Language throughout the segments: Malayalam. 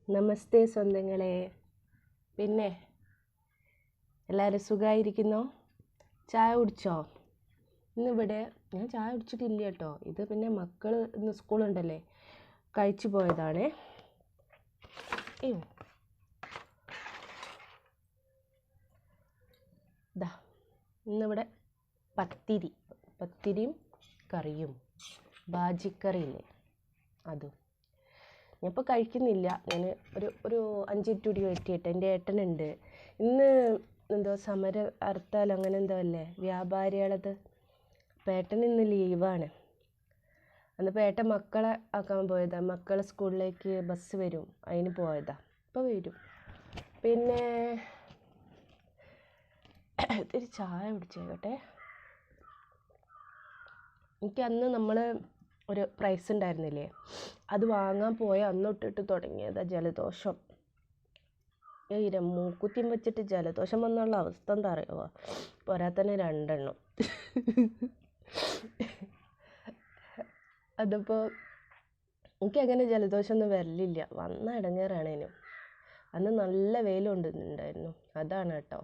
നമസ്തേ സ്വന്തങ്ങളെ. പിന്നെ എല്ലാവരും സുഖമായിരിക്കുന്നോ? ചായ കുടിച്ചോ? ഇന്നിവിടെ ഞാൻ ചായ കുടിച്ചിട്ടില്ല കേട്ടോ. ഇത് പിന്നെ മക്കൾ ഇന്ന് സ്കൂളുണ്ടല്ലേ, കഴിച്ചു പോയതാണേ. ഇതാ ഇന്നിവിടെ പത്തിരിയും കറിയും, ബാജിക്കറിയില്ലേ അതും. ഞാനിപ്പോൾ കഴിക്കുന്നില്ല. ഞാൻ ഒരു 5 മിനിറ്റ് കൂടി വെയിറ്റ് ചെയ്യട്ടെ. എൻ്റെ ഏട്ടനുണ്ട് ഇന്ന്. എന്തോ ഹർത്താൽ അങ്ങനെ എന്തോ അല്ലേ വ്യാപാരികളത്. അപ്പം ഏട്ടൻ ഇന്ന് ലീവാണ്. അന്നിപ്പോൾ ഏട്ടൻ മക്കളെ ആക്കാൻ പോയതാ. മക്കളെ സ്കൂളിലേക്ക് ബസ് വരും, അതിന് പോയതാ. ഇപ്പോൾ വരും. പിന്നെ ഇത്തിരി ചായ കുടിച്ചേക്കട്ടെ. എനിക്ക് അന്ന് നമ്മൾ ഒരു പ്രൈസ് ഉണ്ടായിരുന്നില്ലേ, അത് വാങ്ങാൻ പോയ അന്ന് തൊട്ടിട്ട് തുടങ്ങിയതാ ജലദോഷം. മൂക്കുത്തിയും വെച്ചിട്ട് ജലദോഷം വന്നുള്ള അവസ്ഥ എന്താ അറിയുമോ? പോരാത്തന്നെ 2 എണ്ണം. അതിപ്പോൾ എനിക്കങ്ങനെ ജലദോഷമൊന്നും വരലില്ല. വന്ന ഇടങ്ങേറാണേനും. അന്ന് നല്ല വെയിലുണ്ടായിരുന്നു, അതാണ് കേട്ടോ.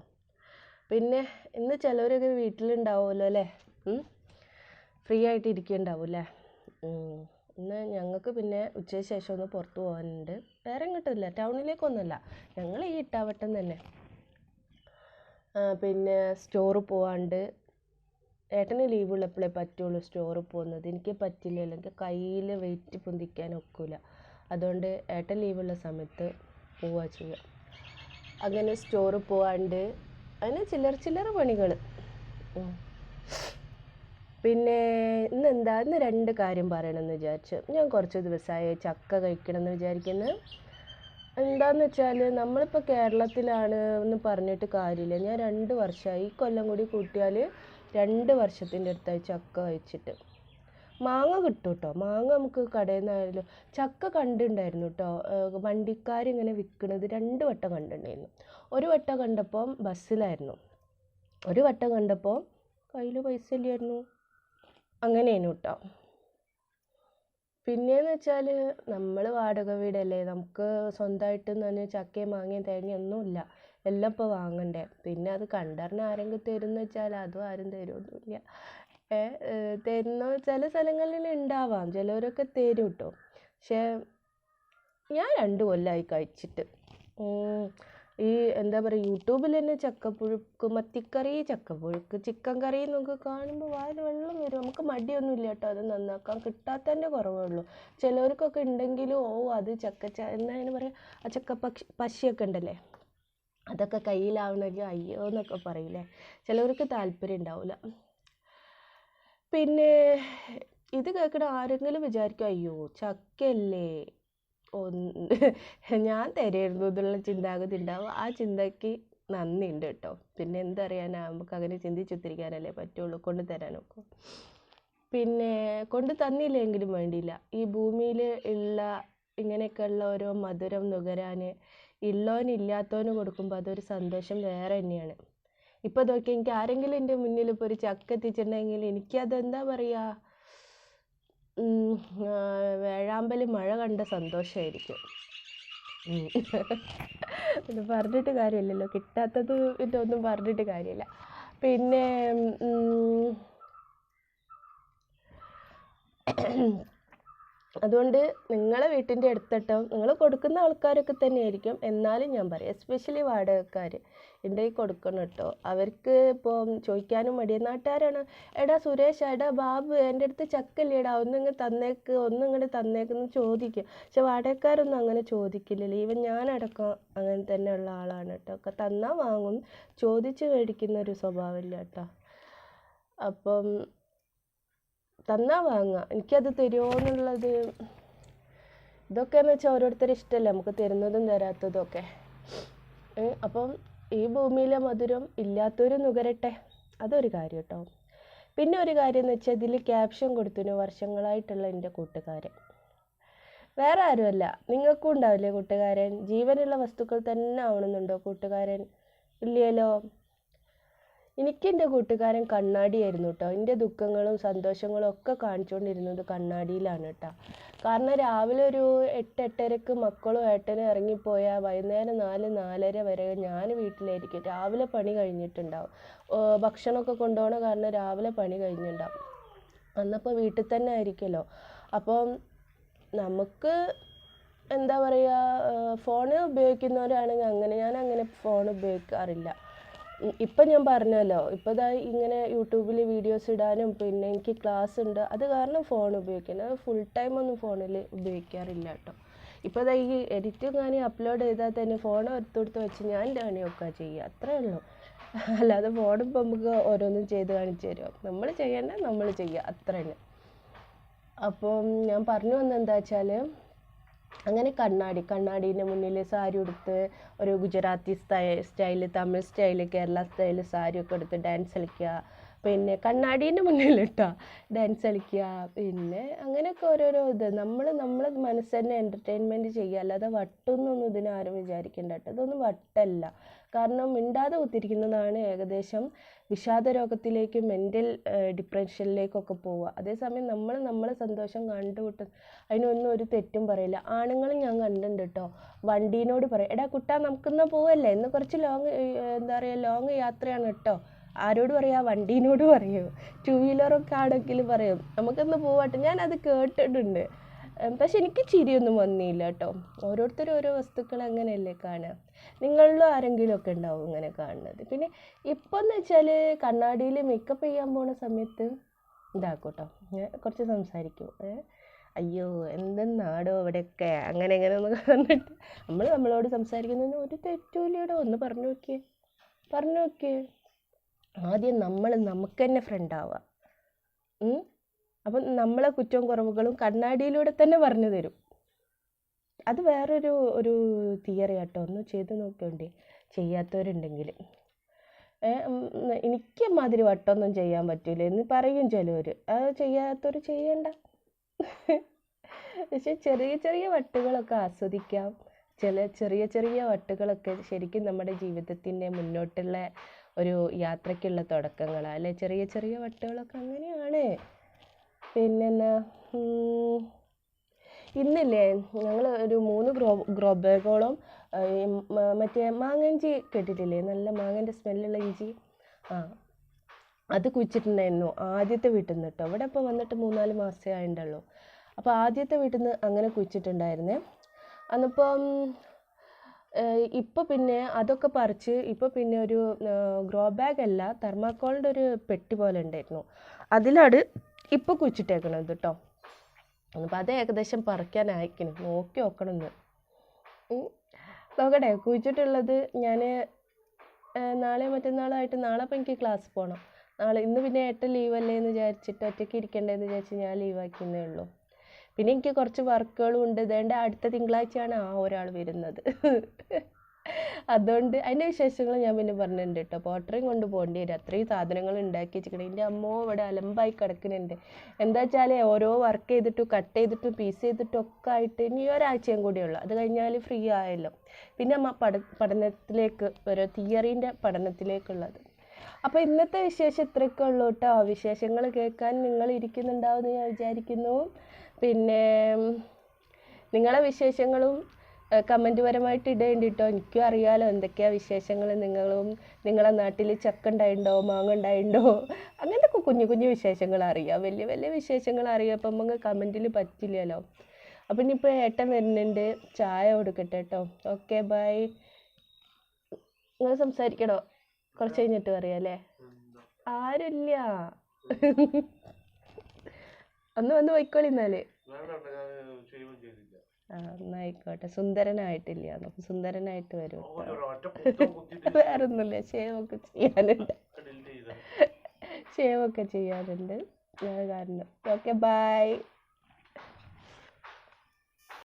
പിന്നെ ഇന്ന് ചിലവരൊക്കെ വീട്ടിലുണ്ടാവുമല്ലോ അല്ലേ, ഫ്രീ ആയിട്ട് ഇരിക്കുന്നുണ്ടാവും അല്ലേ. ഇന്ന് ഞങ്ങൾക്ക് പിന്നെ ഉച്ചയ്ക്ക് ശേഷം ഒന്ന് പുറത്ത് പോകാനുണ്ട്. വേറെ എങ്ങോട്ടുമില്ല, ടൗണിലേക്കൊന്നുമല്ല, ഞങ്ങൾ ഈ ഇട്ടാവട്ടം തന്നെ. പിന്നെ സ്റ്റോറിൽ പോകാണ്ട്. ഏട്ടന് ലീവുള്ളപ്പോഴേ പറ്റുള്ളൂ സ്റ്റോറിൽ പോകുന്നത്. എനിക്ക് പറ്റില്ലല്ലോ, എനിക്ക് കയ്യിൽ വെയിറ്റ് പൊന്തിക്കാൻ ഒക്കില്ല. അതുകൊണ്ട് ഏട്ടൻ ലീവുള്ള സമയത്ത് പോവുക ചെയ്യുക. അങ്ങനെ സ്റ്റോറിൽ പോകാണ്ട് അങ്ങനെ ചില്ലറ പണികൾ. പിന്നെ ഇന്ന് 2 കാര്യം പറയണമെന്ന് വിചാരിച്ചു. ഞാൻ കുറച്ച് ദിവസമായി ചക്ക കഴിക്കണമെന്ന് വിചാരിക്കുന്നത്. എന്താണെന്ന് വെച്ചാൽ നമ്മളിപ്പോൾ കേരളത്തിലാണ് എന്ന് പറഞ്ഞിട്ട് കാര്യമില്ല. ഞാൻ 2 വർഷമായി, ഈ കൊല്ലം കൂടി കൂട്ടിയാൽ 2 വർഷത്തിൻ്റെ അടുത്തായി ചക്ക കഴിച്ചിട്ട്. മാങ്ങ കിട്ടും കേട്ടോ, മാങ്ങ നമുക്ക് കടയിൽ നിന്നായാലും. ചക്ക കണ്ടിട്ടുണ്ടായിരുന്നു കേട്ടോ, വണ്ടിക്കാരിങ്ങനെ വിൽക്കുന്നത് 2 വട്ടം കണ്ടിട്ടുണ്ടായിരുന്നു. ഒരു വട്ടം കണ്ടപ്പോൾ ബസ്സിലായിരുന്നു, ഒരു വട്ടം കണ്ടപ്പോൾ കയ്യിൽ പൈസ ഇല്ലായിരുന്നു. അങ്ങനെയാണ് കേട്ടോ. പിന്നെയെന്ന് വെച്ചാൽ നമ്മൾ വാടക വീടല്ലേ, നമുക്ക് സ്വന്തമായിട്ടെന്ന് പറഞ്ഞാൽ ചക്കയും മാങ്ങയും തേങ്ങയും ഒന്നുമില്ല, എല്ലാം ഇപ്പോൾ വാങ്ങണ്ടേ. പിന്നെ അത് കണ്ടറിഞ്ഞ് ആരെങ്കിലും തരുമെന്ന് വെച്ചാൽ അതും ആരും തരുമൊന്നുമില്ല. തരുന്ന ചില സ്ഥലങ്ങളിൽ ഉണ്ടാവാം, ചിലവരൊക്കെ തരും കേട്ടോ. പക്ഷേ ഞാൻ 2 കൊല്ലമായി കഴിച്ചിട്ട്. ഈ എന്താ പറയുക, യൂട്യൂബിൽ തന്നെ ചക്കപ്പുഴുക്ക്, മത്തിക്കറി, ചക്കപ്പുഴുക്ക്, ചിക്കൻ കറി എന്നൊക്കെ കാണുമ്പോൾ വായിൽ വെള്ളം വരും. നമുക്ക് മടിയൊന്നുമില്ല കേട്ടോ അത് നന്നാക്കാൻ, കിട്ടാത്തതിൻ്റെ കുറവേ ഉള്ളൂ. ചിലവർക്കൊക്കെ ഉണ്ടെങ്കിലും അത് എന്നാ അതിന് പറയുക, ആ പശിയൊക്കെ ഉണ്ടല്ലേ, അതൊക്കെ കയ്യിലാവണമെങ്കിൽ അയ്യോ എന്നൊക്കെ പറയില്ലേ. ചിലവർക്ക് താല്പര്യം ഉണ്ടാവില്ല. പിന്നെ ഇത് കേൾക്കണ ആരെങ്കിലും വിചാരിക്കും അയ്യോ ചക്കയല്ലേ ഞാൻ തരുമായിരുന്നു എന്നുള്ള ചിന്താഗതി ഉണ്ടാവും. ആ ചിന്തയ്ക്ക് നന്ദിയുണ്ട് കേട്ടോ. പിന്നെ എന്തറിയാനാ, നമുക്ക് അങ്ങനെ ചിന്തിച്ചുത്തിരിക്കാനല്ലേ പറ്റുള്ളൂ, കൊണ്ട് തരാനൊക്കെ. പിന്നെ കൊണ്ട് തന്നില്ലെങ്കിലും വേണ്ടിയില്ല, ഈ ഭൂമിയിൽ ഉള്ള ഇങ്ങനെയൊക്കെയുള്ള ഓരോ മധുരം നുകരാൻ ഇല്ലാത്തവന് കൊടുക്കുമ്പോൾ അതൊരു സന്തോഷം വേറെ തന്നെയാണ്. ഇപ്പോൾ നോക്കി എനിക്ക് ആരെങ്കിലും എൻ്റെ മുന്നിൽ ഇപ്പോൾ ഒരു ചക്ക എത്തിച്ചിട്ടുണ്ടെങ്കിൽ എനിക്കതെന്താ പറയുക, വേഴാമ്പൽ മഴ കണ്ട സന്തോഷമായിരിക്കും. ഇത് പറഞ്ഞിട്ട് കാര്യമില്ലല്ലോ, കിട്ടാത്തത് ഇതൊന്നും പറഞ്ഞിട്ട് കാര്യമില്ല. പിന്നെ അതുകൊണ്ട് നിങ്ങളെ വീട്ടിൻ്റെ അടുത്തട്ടോ നിങ്ങൾ കൊടുക്കുന്ന ആൾക്കാരൊക്കെ തന്നെയായിരിക്കും. എന്നാലും ഞാൻ പറയാം, എസ്പെഷ്യലി വാടകക്കാർ എൻ്റെ കൊടുക്കണം കേട്ടോ. അവർക്ക് ഇപ്പോൾ ചോദിക്കാനും മടിയ നാട്ടുകാരാണ്. എടാ സുരേഷ്, എടാ ബാബു, എൻ്റെ അടുത്ത് ചക്കല്ലേടാ, ഒന്നിങ്ങ് തന്നേക്കെന്ന് ചോദിക്കും. പക്ഷെ വാടകക്കാരൊന്നും അങ്ങനെ ചോദിക്കില്ലല്ലോ. ഈവൻ ഞാനടക്കം അങ്ങനെ തന്നെയുള്ള ആളാണ് കേട്ടോ. ഒക്കെ തന്നാൽ വാങ്ങും, ചോദിച്ച് മേടിക്കുന്ന ഒരു സ്വഭാവമില്ല കേട്ടോ. അപ്പം തന്നാൽ വാങ്ങുക, എനിക്കത് തരുമോ എന്നുള്ളത്. ഇതൊക്കെയെന്ന് വെച്ചാൽ ഓരോരുത്തരും ഇഷ്ടമല്ലേ, നമുക്ക് തരുന്നതും തരാത്തതും ഒക്കെ. അപ്പം ഈ ഭൂമിയിലെ മധുരം ഇല്ലാത്തവരും നുകരട്ടെ, അതൊരു കാര്യം കേട്ടോ. പിന്നെ ഒരു കാര്യം എന്ന് വെച്ചാൽ ഇതിൽ ക്യാപ്ഷൻ കൊടുത്തിനു വർഷങ്ങളായിട്ടുള്ള എൻ്റെ കൂട്ടുകാരൻ. വേറെ ആരുമല്ല, നിങ്ങൾക്കും ഉണ്ടാവില്ലേ കൂട്ടുകാരൻ? ജീവനുള്ള വസ്തുക്കൾ തന്നെ ആവണമെന്നുണ്ടോ കൂട്ടുകാരൻ? ഇല്ലല്ലോ. എനിക്ക് എൻ്റെ കൂട്ടുകാരൻ കണ്ണാടിയായിരുന്നു കേട്ടോ. എൻ്റെ ദുഃഖങ്ങളും സന്തോഷങ്ങളും ഒക്കെ കാണിച്ചുകൊണ്ടിരുന്നത് കണ്ണാടിയിലാണ് കേട്ടോ. കാരണം രാവിലെ ഒരു 8-8:30 മക്കളും ഏട്ടനും ഇറങ്ങിപ്പോയാൽ വൈകുന്നേരം 4-4:30 വരെ ഞാൻ വീട്ടിലായിരിക്കും. രാവിലെ പണി കഴിഞ്ഞിട്ടുണ്ടാവും. ഭക്ഷണമൊക്കെ കൊണ്ടുപോകണ കാരണം രാവിലെ പണി കഴിഞ്ഞിട്ടുണ്ടാവും. അന്നപ്പോൾ വീട്ടിൽ തന്നെ ആയിരിക്കുമല്ലോ. അപ്പം നമുക്ക് എന്താ പറയുക, ഫോണ് ഉപയോഗിക്കുന്നവരാണെങ്കിൽ അങ്ങനെ, ഞാനങ്ങനെ ഫോൺ ഉപയോഗിക്കാറില്ല. ഇപ്പം ഞാൻ പറഞ്ഞല്ലോ, ഇപ്പോൾ ഇതാ ഇങ്ങനെ യൂട്യൂബിൽ വീഡിയോസ് ഇടാനും പിന്നെ എനിക്ക് ക്ലാസ് ഉണ്ട്, അത് കാരണം ഫോൺ ഉപയോഗിക്കുന്നത്. ഫുൾ ടൈം ഒന്നും ഫോണിൽ ഉപയോഗിക്കാറില്ല കേട്ടോ. ഇപ്പോൾ ഇതാ ഈ എഡിറ്റും കാര്യം അപ്ലോഡ് ചെയ്താൽ തന്നെ ഫോൺ എടുത്തെടുത്ത് വെച്ച് ഞാൻ എൻ്റെ പണിയൊക്കെ ചെയ്യുക, അത്രേ ഉള്ളൂ. അല്ലാതെ ഫോണിപ്പോൾ നമുക്ക് ഓരോന്നും ചെയ്ത് കാണിച്ചു തരുമോ? നമ്മൾ ചെയ്യേണ്ട നമ്മൾ ചെയ്യുക, അത്ര തന്നെ. അപ്പം ഞാൻ പറഞ്ഞു വന്നെന്താ വെച്ചാൽ, അങ്ങനെ കണ്ണാടീൻ്റെ മുന്നിൽ സാരി ഉടുത്ത് ഒരു Gujarati style, Tamil style, Kerala style സാരിയൊക്കെ എടുത്ത് ഡാൻസ് കളിക്കുക. പിന്നെ കണ്ണാടീൻ്റെ മുന്നിൽ കേട്ടോ ഡാൻസ് കളിക്കുക. പിന്നെ അങ്ങനെയൊക്കെ ഓരോരോ ഇത് നമ്മളെ മനസ്സ് തന്നെ എൻ്റർടൈൻമെൻറ്റ് ചെയ്യുക. അല്ലാതെ വട്ടൊന്നൊന്നും ഇതിനാരും വിചാരിക്കേണ്ട കേട്ടോ. ഇതൊന്നും വട്ടല്ല. കാരണം മിണ്ടാതെ കുത്തിരിക്കുന്നതാണ് ഏകദേശം വിഷാദ രോഗത്തിലേക്ക്, മെൻ്റൽ ഡിപ്രഷനിലേക്കൊക്കെ പോവുക. അതേസമയം നമ്മളെ സന്തോഷം കണ്ടുകൂട്ടും, അതിനൊന്നും ഒരു തെറ്റും പറയില്ല. ആണുങ്ങളും ഞാൻ കണ്ടിട്ടുണ്ട് കേട്ടോ, വണ്ടീനോട് പറയും, എടാ കുട്ടാ നമുക്കിന്ന് പോവല്ലേ, ഇന്ന് കുറച്ച് ലോങ് യാത്രയാണ് കേട്ടോ. ആരോട് പറയാ? വണ്ടീനോട് പറയും. 2 വീലറൊക്കെ ആണെങ്കിൽ പറയും നമുക്കിന്ന് പോവാട്ടെ. ഞാനത് കേട്ടിട്ടുണ്ട്. പക്ഷെ എനിക്ക് ചിരിയൊന്നും വന്നില്ല കേട്ടോ. ഓരോരുത്തരും ഓരോ വസ്തുക്കൾ അങ്ങനെയല്ലേ കാണുക. നിങ്ങളിലും ആരെങ്കിലും ഒക്കെ ഉണ്ടാവും ഇങ്ങനെ കാണുന്നത്. പിന്നെ ഇപ്പം എന്ന് വെച്ചാൽ കണ്ണാടിയിൽ മേക്കപ്പ് ചെയ്യാൻ പോണ സമയത്ത് ഇതാക്കും കേട്ടോ, ഞാൻ കുറച്ച് സംസാരിക്കും. അയ്യോ എന്തെന്നാടോ ഇവിടെയൊക്കെ അങ്ങനെ എന്നൊക്കെ പറഞ്ഞിട്ട് നമ്മളോട് സംസാരിക്കുന്നതിന് ഒരു തെറ്റുമില്ലടോ. ഒന്ന് പറഞ്ഞു നോക്കിയേ. ആദ്യം നമുക്ക് തന്നെ ഫ്രണ്ടാവുക. അപ്പം നമ്മളെ കുറ്റവും കുറവുകളും കണ്ണാടിയിലൂടെ തന്നെ പറഞ്ഞു തരും. അത് വേറൊരു തിയറി കേട്ടോ. ഒന്ന് ചെയ്ത് നോക്കിയോണ്ടേ, ചെയ്യാത്തവരുണ്ടെങ്കിൽ. എനിക്ക് മാതിരി വട്ടമൊന്നും ചെയ്യാൻ പറ്റില്ല എന്ന് പറയും ചിലവർ. അത് ചെയ്യാത്തവർ ചെയ്യണ്ട. പക്ഷെ ചെറിയ വട്ടുകളൊക്കെ ആസ്വദിക്കാം. ചെറിയ വട്ടുകളൊക്കെ ശരിക്കും നമ്മുടെ ജീവിതത്തിൻ്റെ മുന്നോട്ടുള്ള ഒരു യാത്രയ്ക്കുള്ള തുടക്കങ്ങളാണ് അല്ലേ. ചെറിയ വട്ടുകളൊക്കെ അങ്ങനെയാണ്. പിന്നെന്നാ, ഇന്നില്ലേ ഞങ്ങൾ ഒരു 3 ഗ്രോ ബാഗോളം മറ്റേ മാങ്ങഞ്ചി കേട്ടിട്ടില്ലേ, നല്ല മാങ്ങൻ്റെ സ്മെല്ലുള്ള ഇഞ്ചി, അത് കുഴിച്ചിട്ടുണ്ടായിരുന്നു ആദ്യത്തെ വീട്ടിൽ നിന്ന് കേട്ടോ. ഇവിടെ ഇപ്പോൾ വന്നിട്ട് 3-4 മാസമേ ആയിട്ടുള്ളൂ. അപ്പോൾ ആദ്യത്തെ വീട്ടിൽ നിന്ന് അങ്ങനെ കുഴിച്ചിട്ടുണ്ടായിരുന്നേ. അന്നിപ്പം ഇപ്പോൾ പിന്നെ അതൊക്കെ പറിച്ച് ഇപ്പോൾ പിന്നെ ഒരു ഗ്രോ ബാഗ് അല്ല, തെർമാക്കോളിൻ്റെ ഒരു പെട്ടി പോലെ ഉണ്ടായിരുന്നു, അതിലാണ് ഇപ്പോൾ കുഴിച്ചിട്ടേക്കണത് കേട്ടോ. അപ്പോൾ അത് ഏകദേശം പറിക്കാനായിക്കണം, നോക്കി നോക്കണമെന്ന്. നോക്കട്ടെ. കുഴിച്ചിട്ടുള്ളത് ഞാൻ നാളെ മറ്റന്നാളായിട്ട്, നാളെ അപ്പോൾ എനിക്ക് ക്ലാസ് പോകണം. ഇന്ന് പിന്നെ ഏട്ടൻ ലീവല്ലേ എന്ന് വിചാരിച്ചിട്ട്, ഒറ്റയ്ക്ക് ഇരിക്കേണ്ടതെന്ന് വിചാരിച്ച് ഞാൻ ലീവാക്കുന്നേ ഉള്ളൂ. പിന്നെ എനിക്ക് കുറച്ച് വർക്കുകളും ഉണ്ട്. ഇതേണ്ട അടുത്ത തിങ്കളാഴ്ചയാണ് ഒരാൾ വരുന്നത്. അതുകൊണ്ട് അതിൻ്റെ വിശേഷങ്ങൾ ഞാൻ പിന്നെ പറഞ്ഞിട്ടുണ്ട് കേട്ടോ. പോട്ടറിയും കൊണ്ട് പോകേണ്ടി വരും, അത്രയും സാധനങ്ങൾ ഉണ്ടാക്കി വെച്ചിരിക്കണം. എൻ്റെ അമ്മോ ഇവിടെ അലമ്പായി കിടക്കുന്നുണ്ട്. എന്താ വെച്ചാൽ ഓരോ വർക്ക് ചെയ്തിട്ടും കട്ട് ചെയ്തിട്ടും പീസ് ചെയ്തിട്ടും ഒക്കെ ആയിട്ട് ഇനി ഒരാഴ്ചയും കൂടിയുള്ളൂ. അത് കഴിഞ്ഞാൽ ഫ്രീ ആയല്ലോ. പിന്നെ അമ്മ പഠനത്തിലേക്ക് ഒരു തിയറീൻ്റെ പഠനത്തിലേക്കുള്ളത്. അപ്പോൾ ഇന്നത്തെ വിശേഷം ഇത്രയൊക്കെ ഉള്ളൂ കേട്ടോ. വിശേഷങ്ങൾ കേൾക്കാൻ നിങ്ങൾ ഇരിക്കുന്നുണ്ടാവുമെന്ന് ഞാൻ വിചാരിക്കുന്നു. പിന്നെ നിങ്ങളെ വിശേഷങ്ങളും കമൻറ്റ് പരമായിട്ട് ഇടേണ്ടി കേട്ടോ. എനിക്കും അറിയാമല്ലോ എന്തൊക്കെയാണ് വിശേഷങ്ങൾ. നിങ്ങളെ നാട്ടിൽ ചക്ക ഉണ്ടായിട്ടുണ്ടോ, മാങ്ങ ഉണ്ടായിട്ടുണ്ടോ, അങ്ങനത്തെ കുഞ്ഞു വിശേഷങ്ങൾ അറിയാം. വലിയ വിശേഷങ്ങൾ അറിയാം. അപ്പം നമുക്ക് കമൻറ്റിൽ പറ്റില്ലല്ലോ. അപ്പം ഇനിയിപ്പോൾ ഏട്ടൻ വരുന്നുണ്ട്, ചായ കൊടുക്കട്ടെ കേട്ടോ. Okay bye. നിങ്ങൾ സംസാരിക്കണോ? കുറച്ച് കഴിഞ്ഞിട്ട് പറയാം അല്ലേ? ആരുമില്ല. വന്ന് പോയിക്കോളി എന്നാല്. എന്നായിക്കോട്ടെ. സുന്ദരനായിട്ടില്ല, നമുക്ക് സുന്ദരനായിട്ട് വരും. വേറൊന്നുമില്ല, ഷേവൊക്കെ ചെയ്യാനുണ്ട് കാരണം. Okay bye.